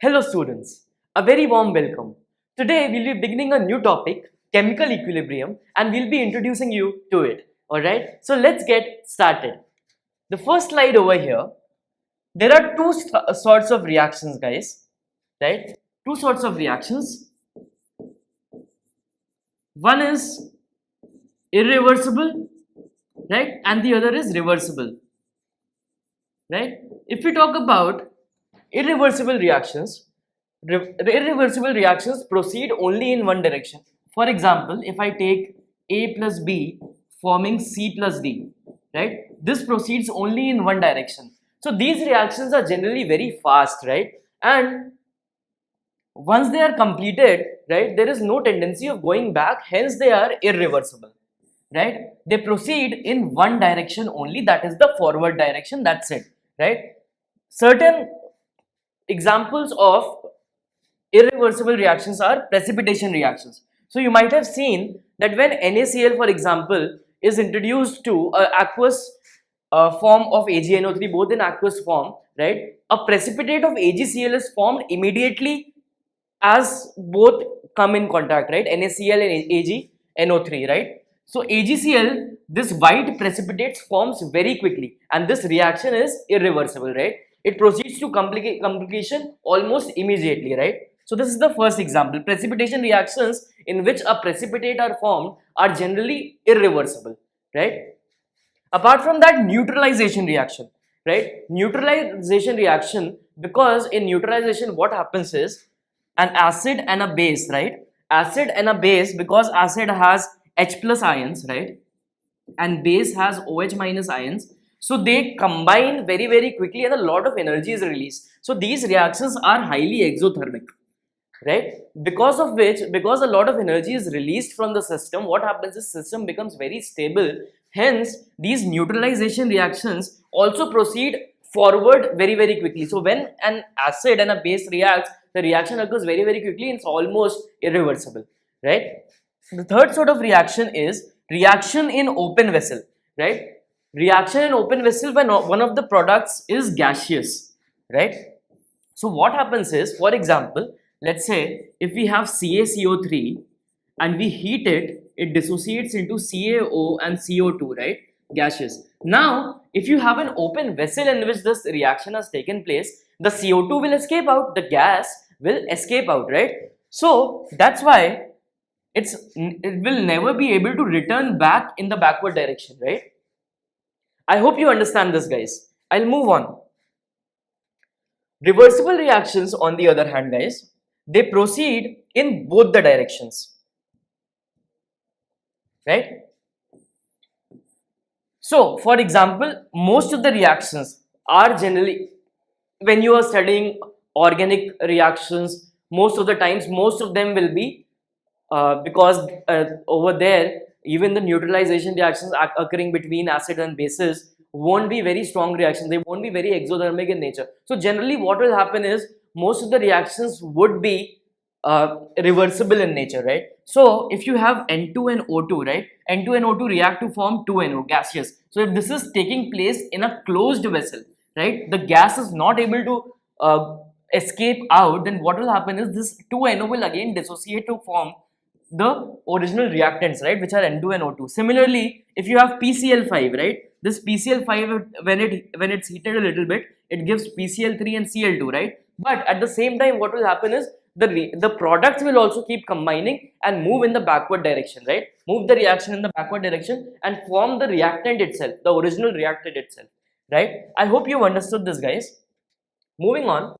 Hello students, a very warm welcome. Today we'll be beginning a new topic, chemical equilibrium, and we'll be introducing you to it. Alright, so let's get started. The first slide over here, there are two sorts of reactions guys, right? Two sorts of reactions. One is irreversible, right? And the other is reversible, right? If we talk about irreversible reactions, irreversible reactions proceed only in one direction. For example, if I take A plus B forming C plus D, right? This proceeds only in one direction. So these reactions are generally very fast, right? And once they are completed, right, there is no tendency of going back, hence they are irreversible, right? They proceed in one direction only, that is the forward direction, that's it, right? Certain examples of irreversible reactions are precipitation reactions. So you might have seen that when NaCl, for example, is introduced to aqueous form of AgNO3, both in aqueous form, right? A precipitate of AgCl is formed immediately as both come in contact, right? NaCl and AgNO3, right? So AgCl, this white precipitate forms very quickly, and this reaction is irreversible, right? It proceeds to completion almost immediately, right? So this is the first example. Precipitation reactions in which a precipitate are formed are generally irreversible, right? Apart from that, neutralization reaction, right? Neutralization reaction, because in neutralization what happens is an acid and a base, right? Acid and a base, because acid has H plus ions, right? And base has OH minus ions. So they combine very quickly and a lot of energy is released. So these reactions are highly exothermic, right? Because of which, because a lot of energy is released from the system, what happens is system becomes very stable. Hence these neutralization reactions also proceed forward very quickly. So when an acid and a base reacts, the reaction occurs very quickly and it's almost irreversible, right? The third sort of reaction is reaction in open vessel, right? Reaction in open vessel when one of the products is gaseous, right? So what happens is, for example, let's say if we have CaCO3 and we heat it, it dissociates into CaO and CO2, right? Gaseous. Now, if you have an open vessel in which this reaction has taken place, the CO2 will escape out, the gas will escape out, right? So that's why it will never be able to return back in the backward direction, right? I hope you understand this, guys. I'll move on. Reversible reactions, on the other hand, guys, they proceed in both the directions, right? So, for example, most of the reactions are generally, when you are studying organic reactions, most of the times, most of them will be because over there, even the neutralization reactions occurring between acid and bases won't be very strong reactions. They won't be very exothermic in nature. So generally what will happen is most of the reactions would be reversible in nature, right? So if you have N2 and O2, right? N2 and O2 react to form 2NO, gaseous. So if this is taking place in a closed vessel, right? The gas is not able to escape out, then what will happen is this 2NO will again dissociate to form the original reactants, right, which are N2 and O2. Similarly, if you have PCl5, right, this PCl5 when it's heated a little bit, it gives PCl3 and Cl2, right? But at the same time, what will happen is the products will also keep combining and move in the backward direction, right? Move the reaction in the backward direction and form the reactant itself, the original reactant itself, right? I hope you understood this, guys. Moving on,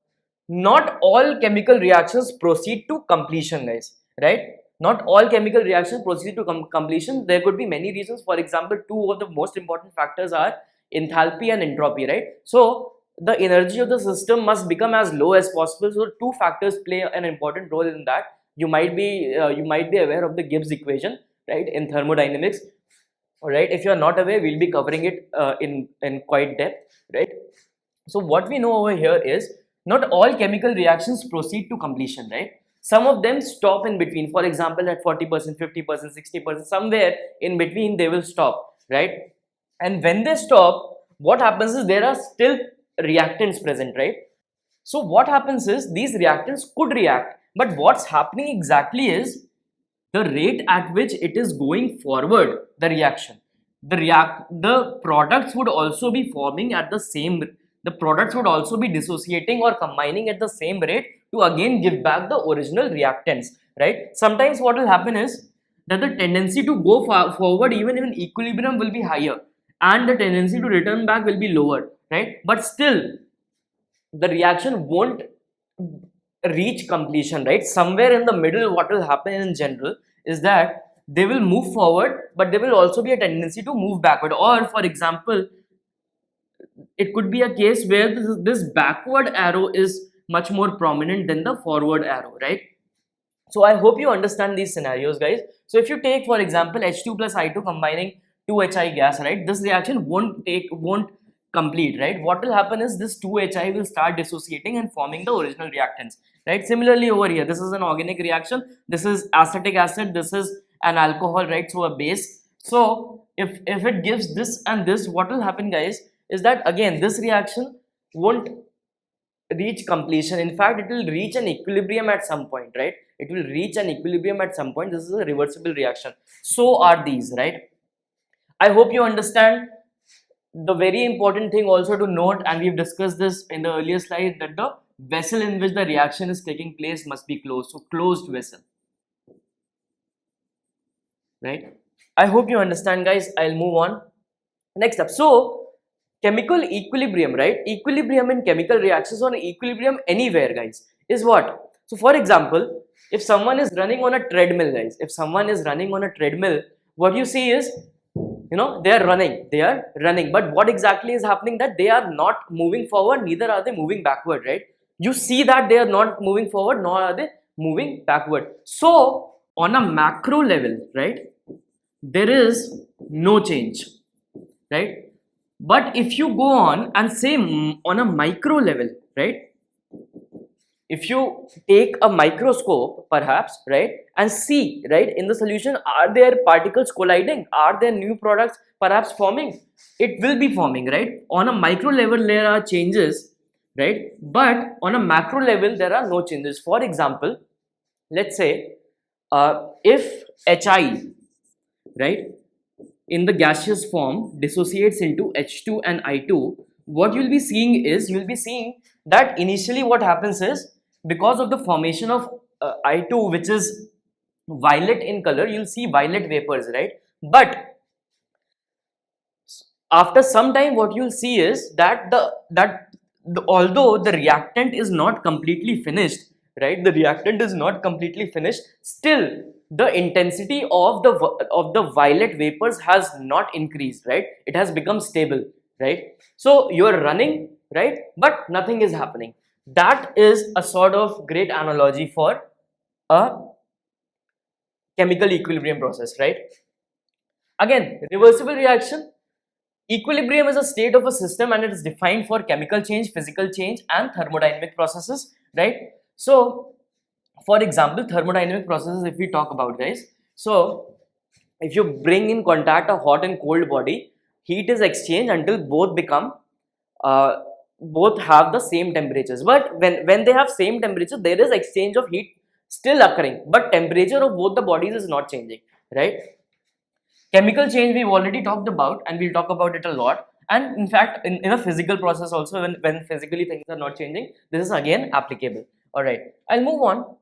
not all chemical reactions proceed to completion, guys, right? Not all chemical reactions proceed to completion. There could be many reasons. For example, two of the most important factors are enthalpy and entropy, right? So the energy of the system must become as low as possible. So two factors play an important role in that. You might be aware of the Gibbs equation, right, in thermodynamics. All right, if you are not aware, we'll be covering it in quite depth, right? So what we know over here is not all chemical reactions proceed to completion, right? Some of them stop in between. For example, at 40%, 50%, 60%, somewhere in between they will stop, right? And when they stop, what happens is there are still reactants present, right? So what happens is these reactants could react, but what's happening exactly is the rate at which it is going forward, the reaction. The products would also be forming at the same, the products would also be dissociating or combining at the same rate to again give back the original reactants, right? Sometimes what will happen is that the tendency to go forward even in equilibrium will be higher and the tendency to return back will be lower, right? But still the reaction won't reach completion, right? Somewhere in the middle, what will happen in general is that they will move forward, but there will also be a tendency to move backward. Or for example, it could be a case where this backward arrow is much more prominent than the forward arrow, right? So I hope you understand these scenarios, guys. So if you take, for example, H2 plus I2 combining 2HI gas, right? This reaction won't complete, right? What will happen is this 2HI will start dissociating and forming the original reactants, right? Similarly over here, this is an organic reaction. This is acetic acid. This is an alcohol, right? So a base. So if it gives this and this, what will happen, guys, is that again this reaction won't reach completion. In fact, it will reach an equilibrium at some point, right? It will reach an equilibrium at some point. This is a reversible reaction. So are these, right? I hope you understand. The very important thing also to note, and we've discussed this in the earlier slide, that the vessel in which the reaction is taking place must be closed. So closed vessel, right? I hope you understand, guys. I'll move on. Next up, so chemical equilibrium, right? Equilibrium in chemical reactions or equilibrium anywhere, guys, is what? So for example, if someone is running on a treadmill, guys, if someone is running on a treadmill, what you see is, they are running, but what exactly is happening, that they are not moving forward, neither are they moving backward, right? You see that they are not moving forward, nor are they moving backward. So on a macro level, right, there is no change, right? But if you go on and say on a micro level, right, if you take a microscope perhaps, right, and see, right, in the solution, are there particles colliding, are there new products perhaps forming? It will be forming, right? On a micro level there are changes, right, but on a macro level there are no changes. For example, let's say if HI, right, in the gaseous form dissociates into H2 and I2, what you'll be seeing is, that initially what happens is, because of the formation of I2, which is violet in color, you'll see violet vapors, right? But after some time, what you'll see is that although the reactant is not completely finished, right, the reactant is not completely finished, still the intensity of the violet vapors has not increased, right? It has become stable, right? So you are running, right, but nothing is happening. That is a sort of great analogy for a chemical equilibrium process, right? Again, reversible reaction. Equilibrium is a state of a system and it is defined for chemical change, physical change and thermodynamic processes, right? So for example, thermodynamic processes, if we talk about, guys, so if you bring in contact a hot and cold body, heat is exchanged until both have the same temperatures. But when they have same temperature, there is exchange of heat still occurring, but temperature of both the bodies is not changing, right? Chemical change we've already talked about, and we'll talk about it a lot. And in fact, in a physical process also, when physically things are not changing, this is again applicable. All right, I'll move on.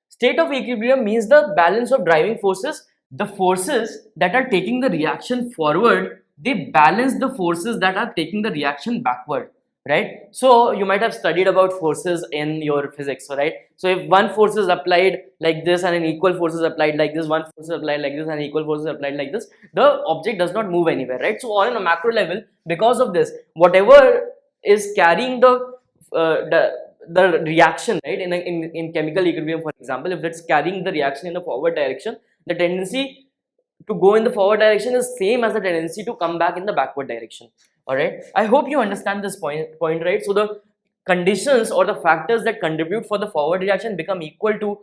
State of equilibrium means the balance of driving forces. The forces that are taking the reaction forward, they balance the forces that are taking the reaction backward, right? So you might have studied about forces in your physics, right? So if one force is applied like this and an equal force is applied like this, one force is applied like this and equal force is applied like this, the object does not move anywhere, right? So on a macro level, because of this, whatever is carrying the reaction, right, in chemical equilibrium, for example, if it's carrying the reaction in the forward direction, the tendency to go in the forward direction is same as the tendency to come back in the backward direction. All right, I hope you understand this point, right? So the conditions or the factors that contribute for the forward reaction become equal to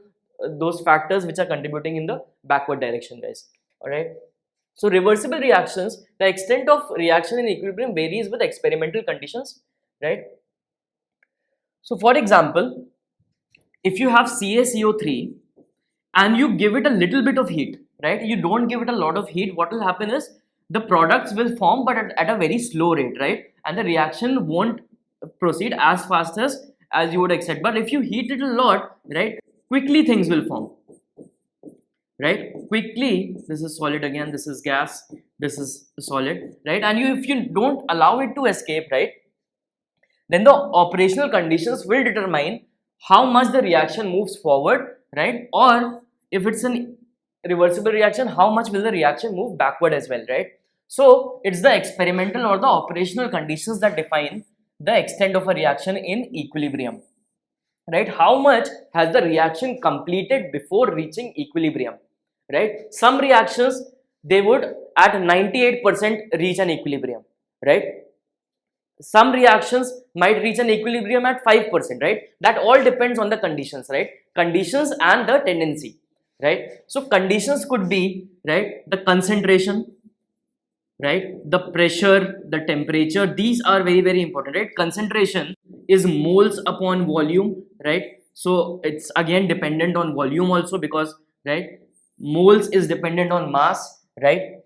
those factors which are contributing in the backward direction, guys. All right, so reversible reactions, the extent of reaction in equilibrium varies with experimental conditions, right? So for example, if you have CaCO3 and you give it a little bit of heat, right? You don't give it a lot of heat, what will happen is the products will form but at a very slow rate, right? And the reaction won't proceed as fast as you would expect. But if you heat it a lot, right, quickly things will form, right? Quickly, this is solid again, this is gas, this is solid, right? And if you don't allow it to escape, right, then the operational conditions will determine how much the reaction moves forward, right? Or if it's an reversible reaction, how much will the reaction move backward as well, right? So it's the experimental or the operational conditions that define the extent of a reaction in equilibrium, right? How much has the reaction completed before reaching equilibrium, right? Some reactions, they would at 98% reach an equilibrium, right? Some reactions might reach an equilibrium at 5%, right? That all depends on the conditions, right? Conditions and the tendency, right? So conditions could be, right, the concentration, right, the pressure, the temperature. These are very, very important, right? Concentration is moles upon volume, right? So it's again dependent on volume also, because, right, moles is dependent on mass, right?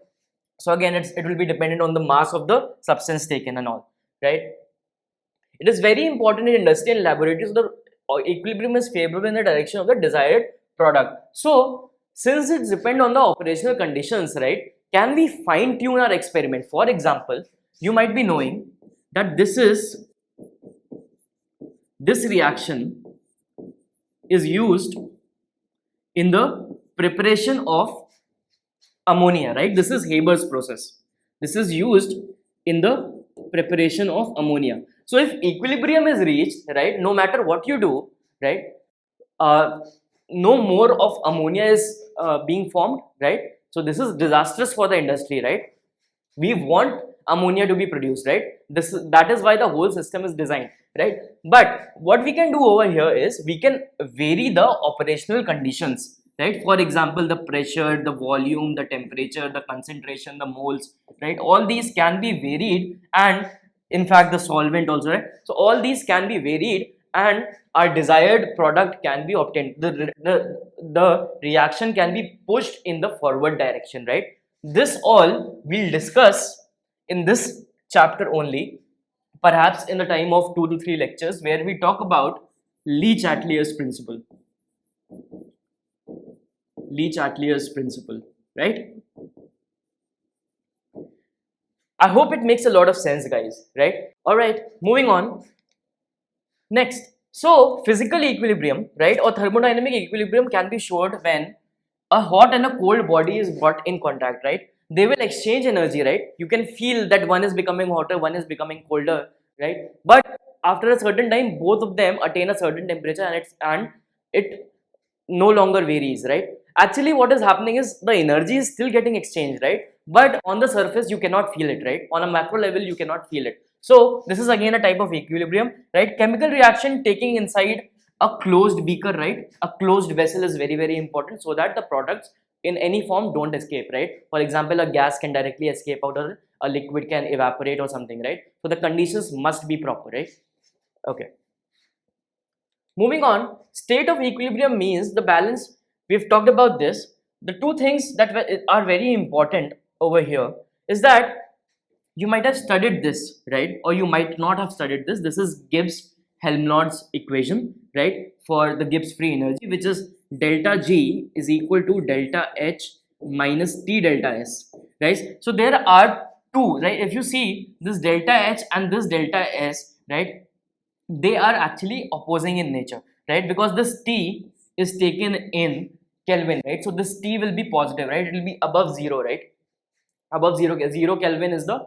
So again, it will be dependent on the mass of the substance taken and all, right? It is very important in industry and laboratories, the equilibrium is favorable in the direction of the desired product. So since it depends on the operational conditions, right, can we fine tune our experiment? For example, you might be knowing that this reaction is used in the preparation of ammonia, right? This is Haber's process. This is used in the preparation of ammonia. So if equilibrium is reached, right, no matter what you do, right, no more of ammonia is being formed, right? So this is disastrous for the industry, right? We want ammonia to be produced, right? That is why the whole system is designed, right? But what we can do over here is we can vary the operational conditions, right? For example, the pressure, the volume, the temperature, the concentration, the moles, right? All these can be varied, and in fact the solvent also, right? So all these can be varied and our desired product can be obtained. The reaction can be pushed in the forward direction, right? This all we'll discuss in this chapter only, perhaps in the time of 2 to 3 lectures, where we talk about Le-Chatelier's principle. Le-Chatelier's principle, right? I hope it makes a lot of sense, guys, right? All right, moving on. Next, so physical equilibrium, right, or thermodynamic equilibrium can be showed when a hot and a cold body is brought in contact, right? They will exchange energy, right? You can feel that one is becoming hotter, one is becoming colder, right? But after a certain time, both of them attain a certain temperature, and it no longer varies, right? Actually, what is happening is the energy is still getting exchanged, right? But on the surface, you cannot feel it, right? On a macro level, you cannot feel it. So this is again a type of equilibrium, right? Chemical reaction taking inside a closed beaker, right? A closed vessel is very, very important, so that the products in any form don't escape, right? For example, a gas can directly escape out, or a liquid can evaporate or something, right? So the conditions must be proper, right? Okay. Moving on, state of equilibrium means the balance. We've talked about this. The two things that are very important over here is that you might have studied this, right? Or you might not have studied this. This is Gibbs-Helmholtz equation, right? For the Gibbs free energy, which is delta G is equal to delta H minus T delta S, right? So there are two, right? If you see this delta H and this delta S, right, they are actually opposing in nature, right? Because this T is taken in Kelvin, right? So this T will be positive, right? It will be above zero, right? Above zero Kelvin is the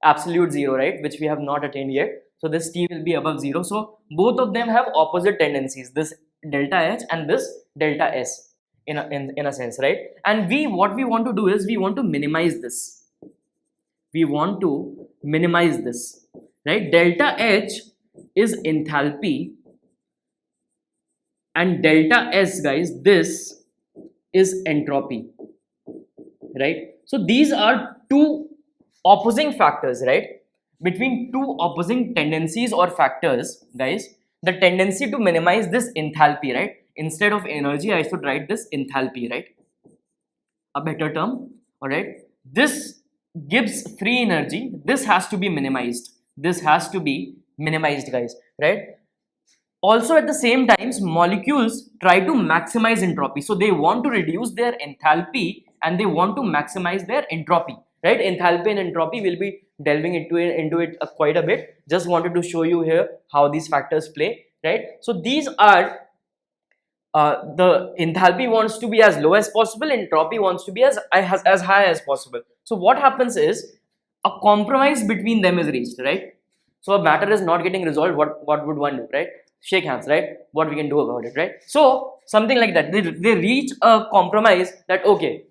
absolute zero, right? Which we have not attained yet. So this T will be above zero. So both of them have opposite tendencies, this delta H and this delta S in a sense, right? And what we want to do is we want to minimize this. We want to minimize this, right? Delta H is enthalpy, and delta S, guys, this is entropy, right? So these are two opposing factors, right? Between two opposing tendencies or factors, guys, the tendency to minimize this enthalpy, right? Instead of energy, I should write this enthalpy, right? A better term, all right? This gives free energy. This has to be minimized. This has to be minimized, guys, right? Also, at the same times, molecules try to maximize entropy. So they want to reduce their enthalpy and they want to maximize their entropy, right? Enthalpy and entropy will be delving into it quite a bit. Just wanted to show you here how these factors play, right? So these are the enthalpy wants to be as low as possible, entropy wants to be as high as possible. So what happens is a compromise between them is reached, right? So a matter is not getting resolved. What would one do, right? Shake hands, right? What we can do about it, right? So something like that. They reach a compromise that okay,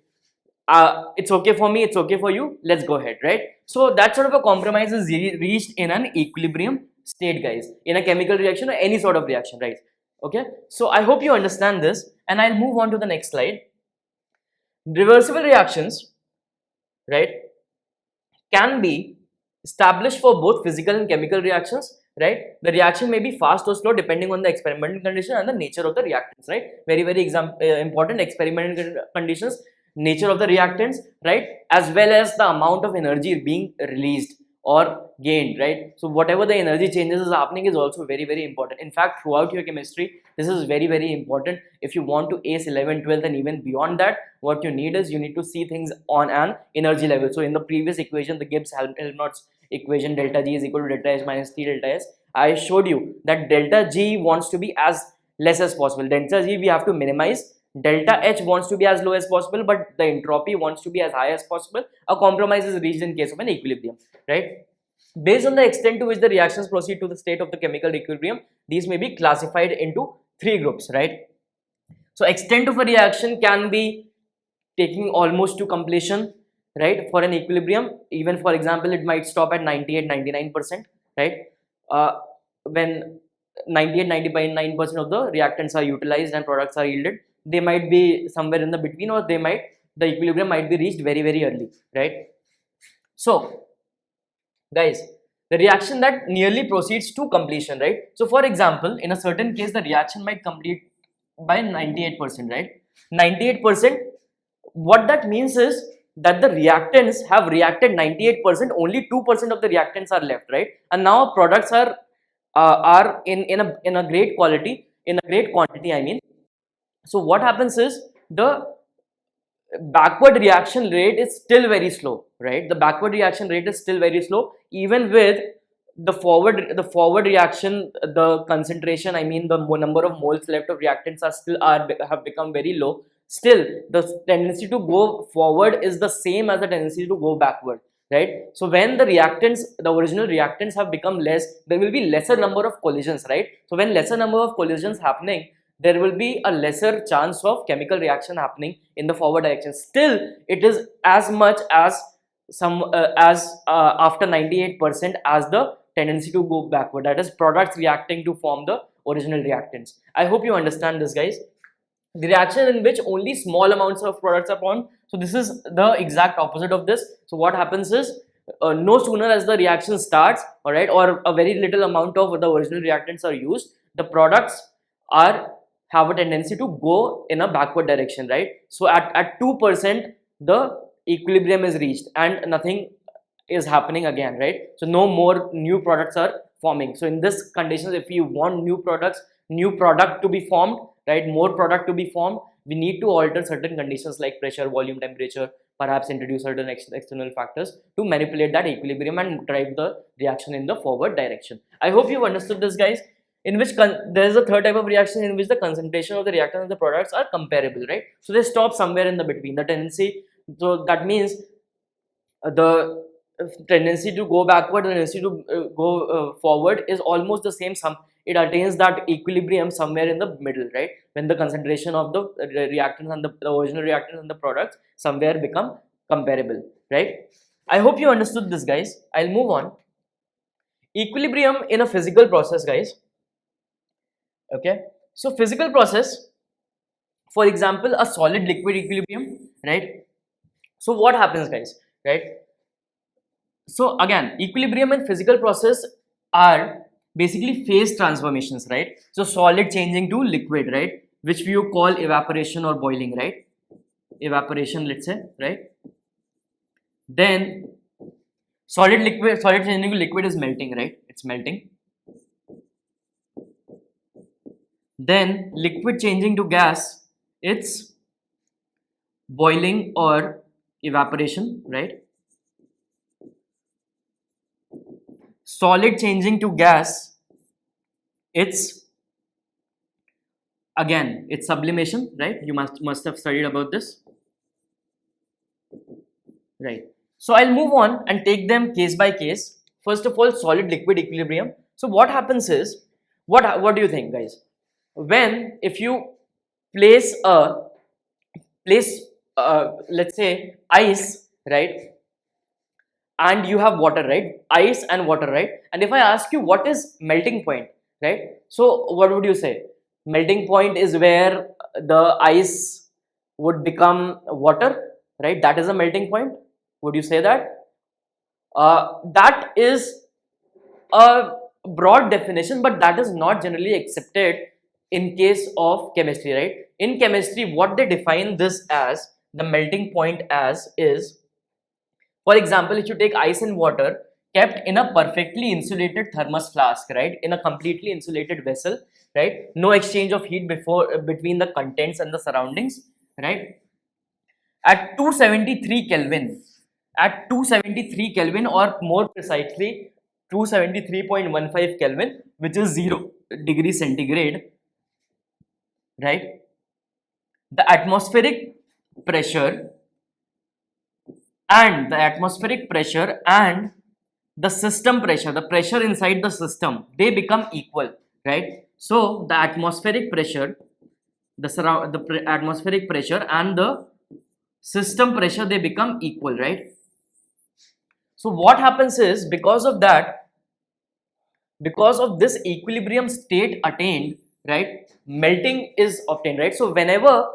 it's okay for me, it's okay for you. Let's go ahead, right? So that sort of a compromise is reached in an equilibrium state, guys, in a chemical reaction or any sort of reaction, right? Okay, so I hope you understand this, and I'll move on to the next slide. Reversible reactions, right, can be established for both physical and chemical reactions, right? The reaction may be fast or slow depending on the experimental condition and the nature of the reactants, right? Very important experimental conditions, nature of the reactants, right, as well as the amount of energy being released or gained, right? So whatever the energy changes is happening is also very important. In fact, throughout your chemistry, this is very important. If you want to ace 11th, 12th and even beyond that, what you need is you need to see things on an energy level. So in the previous equation, the Gibbs-Helmholtz equation, delta G is equal to delta H minus T delta S, I showed you that delta G wants to be as less as possible. Delta G we have to minimize. Delta H wants to be as low as possible, but the entropy wants to be as high as possible. A compromise is reached in case of an equilibrium, right? Based on the extent to which the reactions proceed to the state of the chemical equilibrium, these may be classified into three groups, right? So extent of a reaction can be taking almost to completion, right? For an equilibrium, even for example, it might stop at 98-99%, right? When 98-99% of the reactants are utilized and products are yielded, they might be somewhere in the between, or the equilibrium might be reached very early, right? So guys, the reaction that nearly proceeds to completion, right? So for example, in a certain case, the reaction might complete by 98%, right? 98%, what that means is that the reactants have reacted 98%, only 2% of the reactants are left, right? And now products are in a great quality, in a great quantity, I mean. So what happens is the backward reaction rate is still very slow, right? The backward reaction rate is still very slow, even with the forward reaction, the concentration, I mean the number of moles left of reactants have become very low. Still the tendency to go forward is the same as the tendency to go backward, right? So when the original reactants have become less, there will be lesser number of collisions, right? So when lesser number of collisions happening, there will be a lesser chance of chemical reaction happening in the forward direction. Still it is as much as after 98% as the tendency to go backward, that is products reacting to form the original reactants. I hope you understand this, guys. The reaction in which only small amounts of products are formed, so this is the exact opposite of this. So what happens is no sooner as the reaction starts, all right, or a very little amount of the original reactants are used, the products have a tendency to go in a backward direction, right? So at 2% the equilibrium is reached and nothing is happening again, right? So no more new products are forming. So in this conditions, if you want new product to be formed, right, more product to be formed, we need to alter certain conditions like pressure, volume, temperature, perhaps introduce certain external factors to manipulate that equilibrium and drive the reaction in the forward direction. I hope you've understood this, guys. In which there is a third type of reaction in which the concentration of the reactant and the products are comparable, right? So they stop somewhere in the between. The tendency, so that means the tendency to go backward, the tendency to go forward is almost the same. It attains that equilibrium somewhere in the middle, right? When the concentration of the reactants and the original reactants and the products somewhere become comparable, right? I hope you understood this, guys. I'll move on. Equilibrium in a physical process, guys. Okay, so physical process, for example, a solid liquid equilibrium, right? So what happens, guys, right? So again, equilibrium and physical process are basically phase transformations, right? So solid changing to liquid, right? Which we call evaporation or boiling, right? Evaporation, let's say, right? Then solid changing to liquid is melting, right? It's melting. Then liquid changing to gas, it's boiling or evaporation, right? Solid changing to gas, it's again, it's sublimation, right? You must have studied about this, right? So I'll move on and take them case by case. First of all, solid liquid equilibrium. So what happens is, what do you think, guys? When if you place a let's say ice, right, and you have water, right, ice and water, right, and if I ask you what is melting point, right, so what would you say? Melting point is where the ice would become water, right? That is a melting point. Would you say that? That is a broad definition, but that is not generally accepted in case of chemistry, right? In chemistry, what they define this as, the melting point as, is, for example, if you take ice and water kept in a perfectly insulated thermos flask, right, in a completely insulated vessel, right, no exchange of heat between the contents and the surroundings, right, at 273 Kelvin, or more precisely 273.15 Kelvin, which is 0 degrees centigrade, right, the atmospheric pressure and the system pressure, the pressure inside the system, they become equal, right? So the atmospheric pressure, atmospheric pressure and the system pressure, they become equal, right? So what happens is, because of this equilibrium state attained, right, melting is obtained, right? So whenever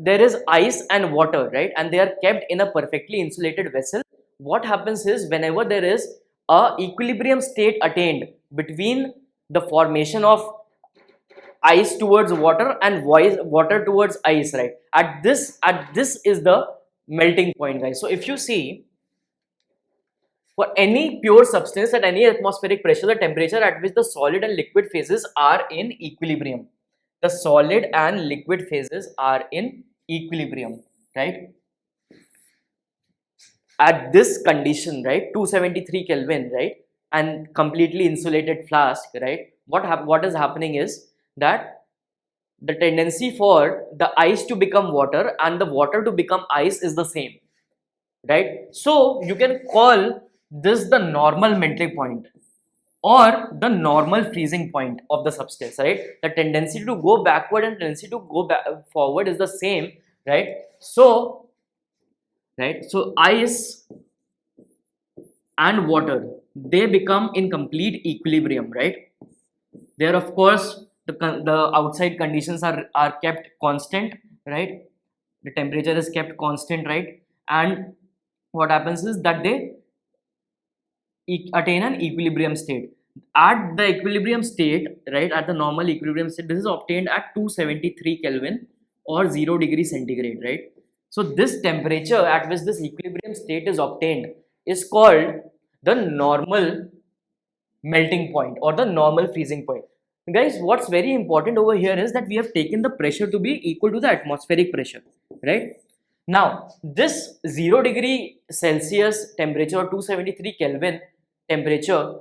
there is ice and water, right, and they are kept in a perfectly insulated vessel, what happens is, whenever there is a equilibrium state attained between the formation of ice towards water and water towards ice, right, at this is the melting point, guys. So if you see, for any pure substance at any atmospheric pressure, the temperature at which the solid and liquid phases are in equilibrium, the solid and liquid phases are in equilibrium, right, at this condition, right, 273 Kelvin, right, and completely insulated flask, right, what is happening is that the tendency for the ice to become water and the water to become ice is the same, right? So you can call this the normal melting point or the normal freezing point of the substance, right? The tendency to go backward and tendency to go forward is the same, right? So ice and water, they become in complete equilibrium, right? There, of course, the outside conditions are kept constant, right? The temperature is kept constant, right? And what happens is that they attain an equilibrium state. At the equilibrium state, right, at the normal equilibrium state, this is obtained at 273 Kelvin or 0 degrees centigrade, right? So this temperature at which this equilibrium state is obtained is called the normal melting point or the normal freezing point. Guys, what's very important over here is that we have taken the pressure to be equal to the atmospheric pressure, right? Now, this 0 degree Celsius temperature, 273 Kelvin temperature,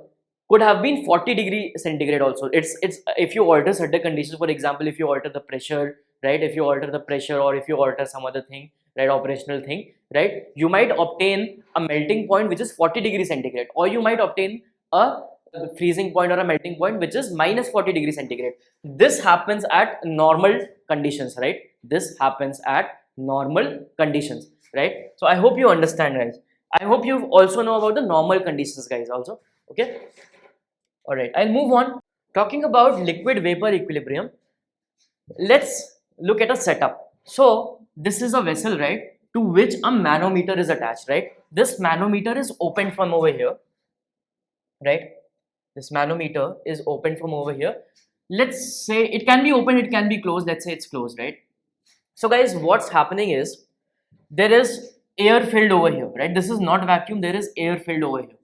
could have been 40 degree centigrade also. It's if you alter certain conditions, for example, if you alter the pressure, right, if you alter the pressure or if you alter some other thing, right, operational thing, right, you might obtain a melting point which is 40 degree centigrade, or you might obtain a freezing point or a melting point which is minus 40 degree centigrade. This happens at normal conditions, right? This happens at normal conditions, right? So I hope you understand, guys. I hope you also know about the normal conditions, guys, also. Okay, all right, I'll move on. Talking about liquid vapor equilibrium, let's look at a setup. So this is a vessel, right, to which a manometer is attached, right? This manometer is opened from over here, right? this manometer is open from over here. Let's say it can be open, it can be closed. Let's say it's closed, right? So guys, what's happening is there is air filled over here, right? This is not vacuum, there is air filled over here,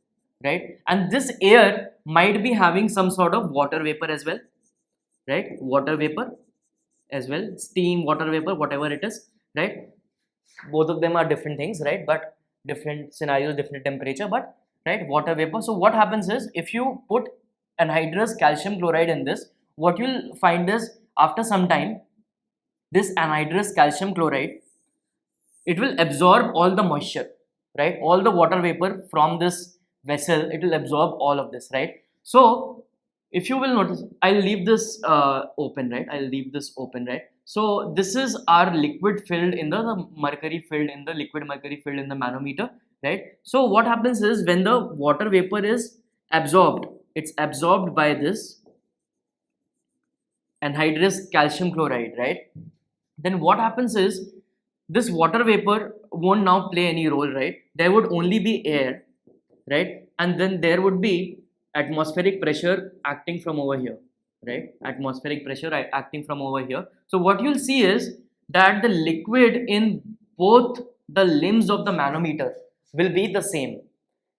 right? And this air might be having some sort of water vapor as well, right? Water vapor as well, steam, water vapor, whatever it is, right? Both of them are different things, right? But different scenarios, different temperature, but right, water vapor. So what happens is, if you put anhydrous calcium chloride in this, what you'll find is after some time, this anhydrous calcium chloride, it will absorb all the moisture, right? All the water vapor from this vessel, it will absorb all of this, right? So if you will notice, I'll leave this open, right? I'll leave this open, right? So this is our liquid filled in the mercury filled in the liquid mercury filled in the manometer, right? So what happens is, when the water vapor is absorbed, it's absorbed by this anhydrous calcium chloride, right? Then what happens is, this water vapor won't now play any role, right? There would only be air, right? And then there would be atmospheric pressure acting from over here, right? Atmospheric pressure acting from over here. So what you'll see is that the liquid in both the limbs of the manometer will be the same,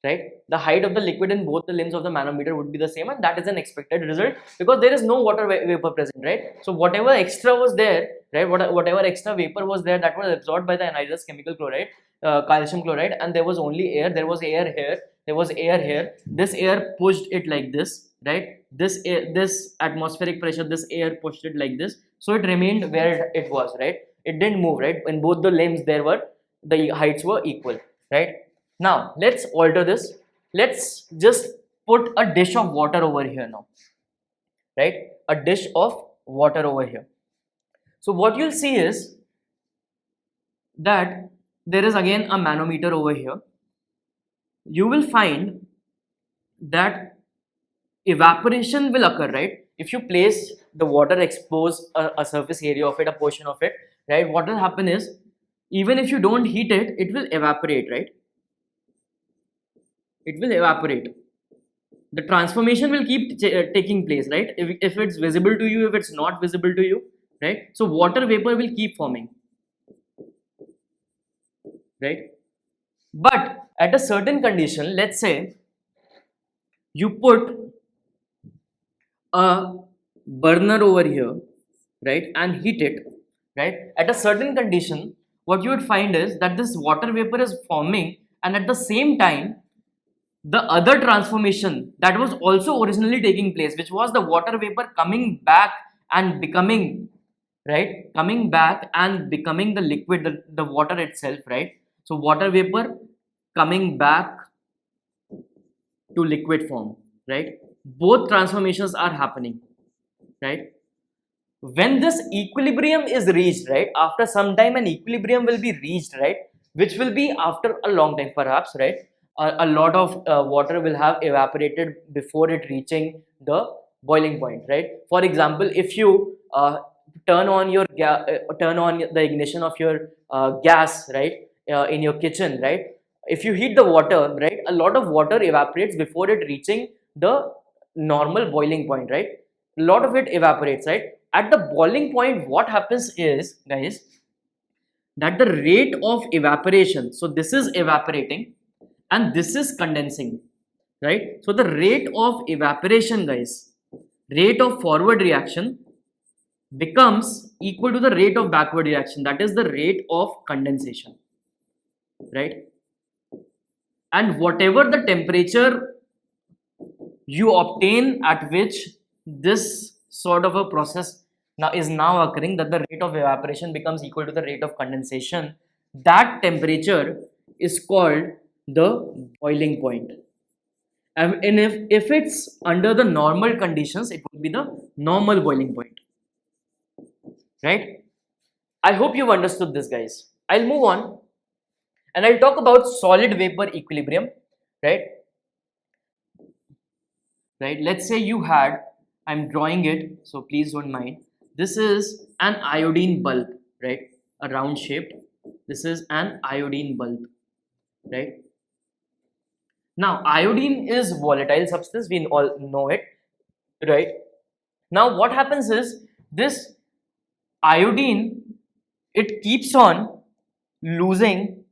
right? The height of the liquid in both the limbs of the manometer would be the same, and that is an expected result because there is no water vapor present, right? So whatever extra was there, right, whatever extra vapor was there, that was absorbed by the anhydrous chemical chloride, calcium chloride, and there was only air. There was air here, there was air here. This air pushed it like this, right? This air, this atmospheric pressure, this air pushed it like this, so it remained where it was, right? It didn't move, right? In both the limbs the heights were equal, right? Now let's alter this. Let's just put a dish of water over here now, right? A dish of water over here. So what you'll see is that there is again a manometer over here. You will find that evaporation will occur, right? If you place the water, expose a surface area of it, a portion of it, right? What will happen is, even if you don't heat it, it will evaporate, right? It will evaporate. The transformation will keep taking place, right? If it's visible to you, if it's not visible to you, right? So water vapor will keep forming, right? But at a certain condition, let's say you put a burner over here, right, and heat it, right? At a certain condition, what you would find is that this water vapor is forming, and at the same time, the other transformation that was also originally taking place, which was the water vapor coming back and becoming, right, coming back and becoming the liquid, the water itself, right? So water vapor coming back to liquid form, right? Both transformations are happening, right? When this equilibrium is reached, right, after some time an equilibrium will be reached, right, which will be after a long time perhaps, right? A lot of water will have evaporated before it reaching the boiling point, right? For example, if you turn on the ignition of your gas, right, in your kitchen, right? If you heat the water, right, a lot of water evaporates before it reaching the normal boiling point, right? A lot of it evaporates, right? At the boiling point, what happens is, guys, that the rate of evaporation, so this is evaporating and this is condensing, right? So the rate of evaporation, guys, rate of forward reaction becomes equal to the rate of backward reaction, that is the rate of condensation, right? And whatever the temperature you obtain at which this sort of a process is now occurring, that the rate of evaporation becomes equal to the rate of condensation, that temperature is called the boiling point. And if it's under the normal conditions, it would be the normal boiling point, right? I hope you've understood this, guys. I'll move on and I'll talk about solid vapor equilibrium, right? Right, let's say you had, I'm drawing it, so please don't mind. This is an iodine bulb, right? A round shaped. This is an iodine bulb, right? Now iodine is volatile substance, we all know it, right? Now what happens is this iodine, it keeps on losing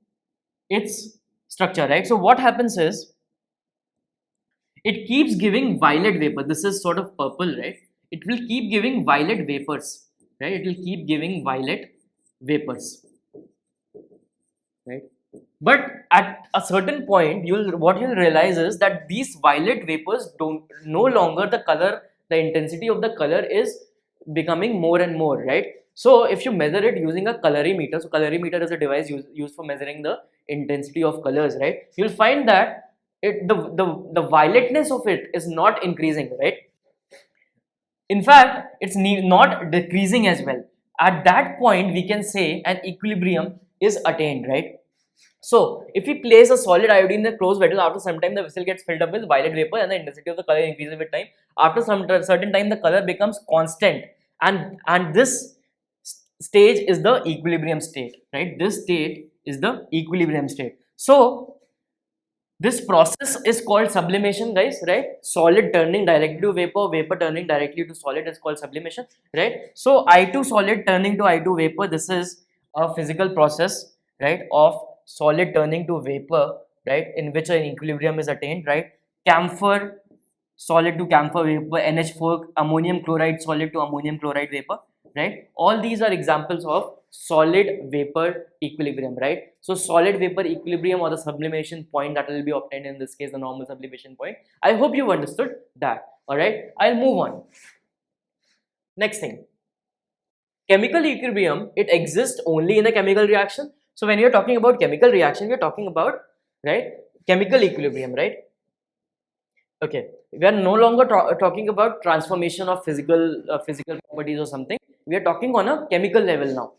its structure, right? So what happens is it keeps giving violet vapor. This is sort of purple, right? It will keep giving violet vapors, right? It will keep giving violet vapors, right? But at a certain point, what you'll realize is that these violet vapors don't no longer the intensity of the color is becoming more and more, right? So if you measure it using a colorimeter, so colorimeter is a device used for measuring the intensity of colors, right? You'll find that the violetness of it is not increasing, right? In fact, it's not decreasing as well. At that point, we can say an equilibrium is attained, right? So, if we place a solid iodine in a closed vessel, after some time the vessel gets filled up with violet vapor and the intensity of the color increases with time. After some certain time, the color becomes constant, and this stage is the equilibrium state, right? This state is the equilibrium state. So, this process is called sublimation, guys, right? Solid turning directly to vapor, vapor turning directly to solid is called sublimation, right? So I2 solid turning to I2 vapor, this is a physical process, right, of solid turning to vapor, right, in which an equilibrium is attained, right? Camphor solid to camphor vapor, NH4 ammonium chloride solid to ammonium chloride vapor, right? All these are examples of solid vapor equilibrium, right? So solid vapor equilibrium, or the sublimation point that will be obtained, in this case the normal sublimation point. I hope you've understood that. All right, I'll move on. Next thing, chemical equilibrium, it exists only in a chemical reaction. So when you're talking about chemical reaction, we're talking about, right, chemical equilibrium, right? Okay, we are no longer talking about transformation of physical properties or something. We are talking on a chemical level now,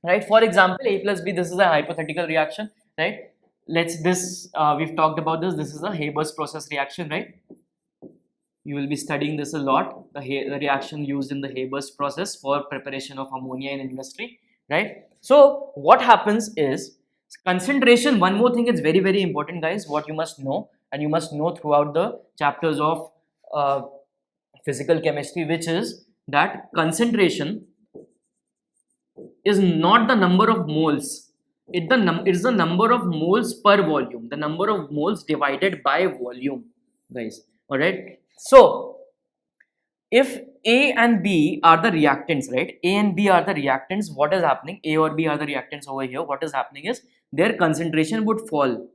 right? For example, A plus B, this is a hypothetical reaction, right? We've talked about this. This is a Haber's process reaction, right? You will be studying this a lot. The reaction used in the Haber's process for preparation of ammonia in industry, right? So what happens is concentration. One more thing is very, very important, guys. What you must know, and you must know throughout the chapters of physical chemistry, which is that concentration is not the number of moles. It is the number of moles per volume, the number of moles divided by volume, guys. All right. So if A and B are the reactants, right? A and B are the reactants. What is happening? A or B are the reactants over here. What is happening is their concentration would fall,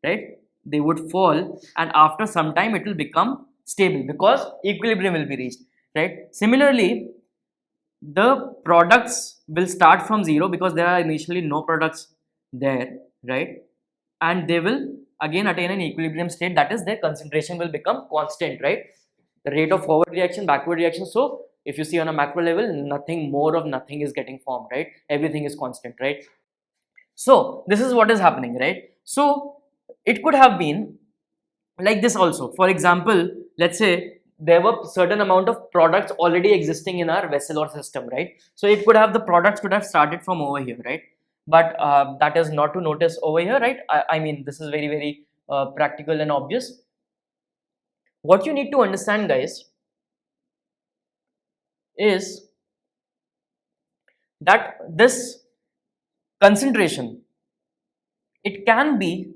right? They would fall, and after some time it will become stable because equilibrium will be reached, right? Similarly, the products will start from zero because there are initially no products there, right? And they will again attain an equilibrium state, that is their concentration will become constant, right? The rate of forward reaction, backward reaction. So if you see on a macro level, nothing more of nothing is getting formed, right? Everything is constant, right? So this is what is happening, right? So it could have been like this also. For example, let's say there were certain amount of products already existing in our vessel or system, right? So it could have, the products could have started from over here, right? But that is not to notice over here, right? I mean, this is very, very practical and obvious. What you need to understand, guys, is that this concentration, it can be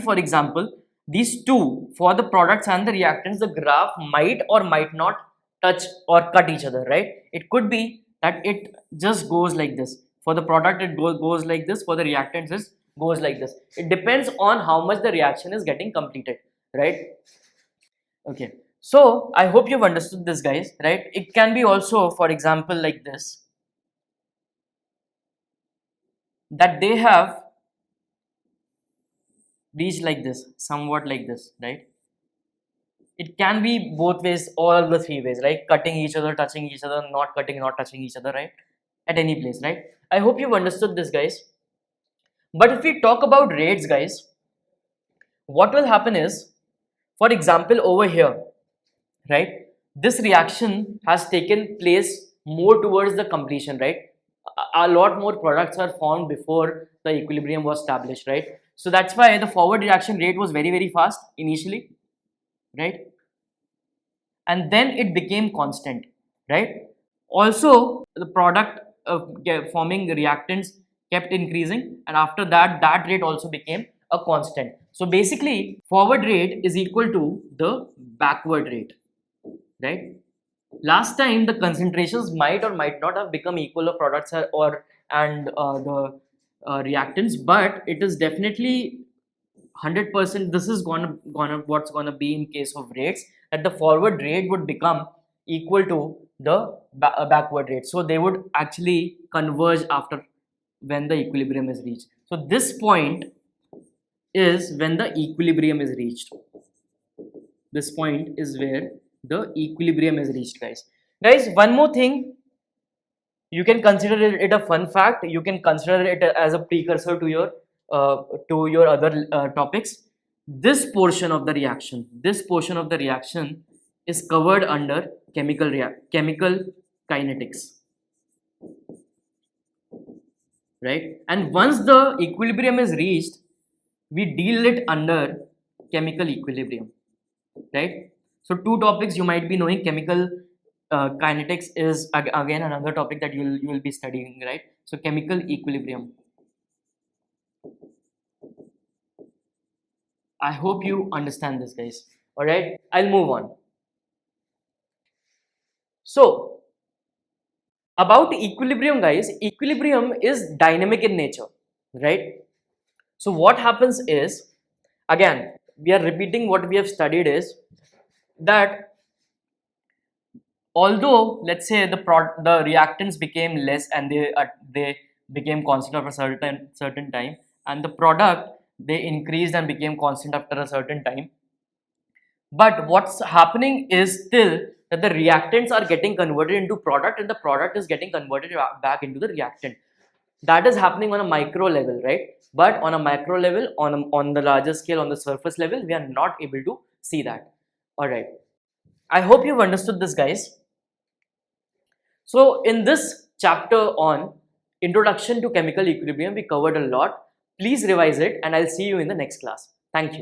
for example, these two, for the products and the reactants, the graph might or might not touch or cut each other, right? It could be that it just goes like this. For the product it goes like this, for the reactants it goes like this. It depends on how much the reaction is getting completed, right? Okay, so I hope you've understood this, guys, right? It can be also, for example, like this, that they have reached like this, somewhat like this, right? It can be both ways, all the three ways, right? Cutting each other, touching each other, not cutting, not touching each other, right? At any place, right? I hope you've understood this, guys. But if we talk about rates, guys, what will happen is, for example, over here, right? This reaction has taken place more towards the completion, right? A lot more products are formed before the equilibrium was established, right? So that's why the forward reaction rate was very fast initially, right? And then it became constant, right? Also, the product of forming reactants kept increasing, and after that, that rate also became a constant. So basically, forward rate is equal to the backward rate, right? Last time, the concentrations might or might not have become equal of products or and the reactants, but it is definitely 100%. This is gonna what's gonna be in case of rates, that the forward rate would become equal to the backward rate, so they would actually converge after when the equilibrium is reached. So this point is when the equilibrium is reached. This point is where the equilibrium is reached, guys. One more thing, you can consider it a fun fact, you can consider it as a precursor to your other topics. This portion of the reaction is covered under chemical kinetics, right? And once the equilibrium is reached, we deal it under chemical equilibrium, right? So two topics you might be knowing. Chemical kinetics is again another topic that you will be studying, right? So chemical equilibrium, I hope you understand this, guys. All right, I'll move on. So about equilibrium, guys, equilibrium is dynamic in nature, right? So what happens is, again, we are repeating what we have studied, is that although let's say the reactants became less and they became constant after a certain time, and the product, they increased and became constant after a certain time, but what's happening is still that the reactants are getting converted into product and the product is getting converted back into the reactant. That is happening on a micro level, right? But on a macro level, on the larger scale, on the surface level, we are not able to see that. All right, I hope you've understood this, guys. So in this chapter on Introduction to Chemical Equilibrium, we covered a lot. Please revise it and I'll see you in the next class. Thank you.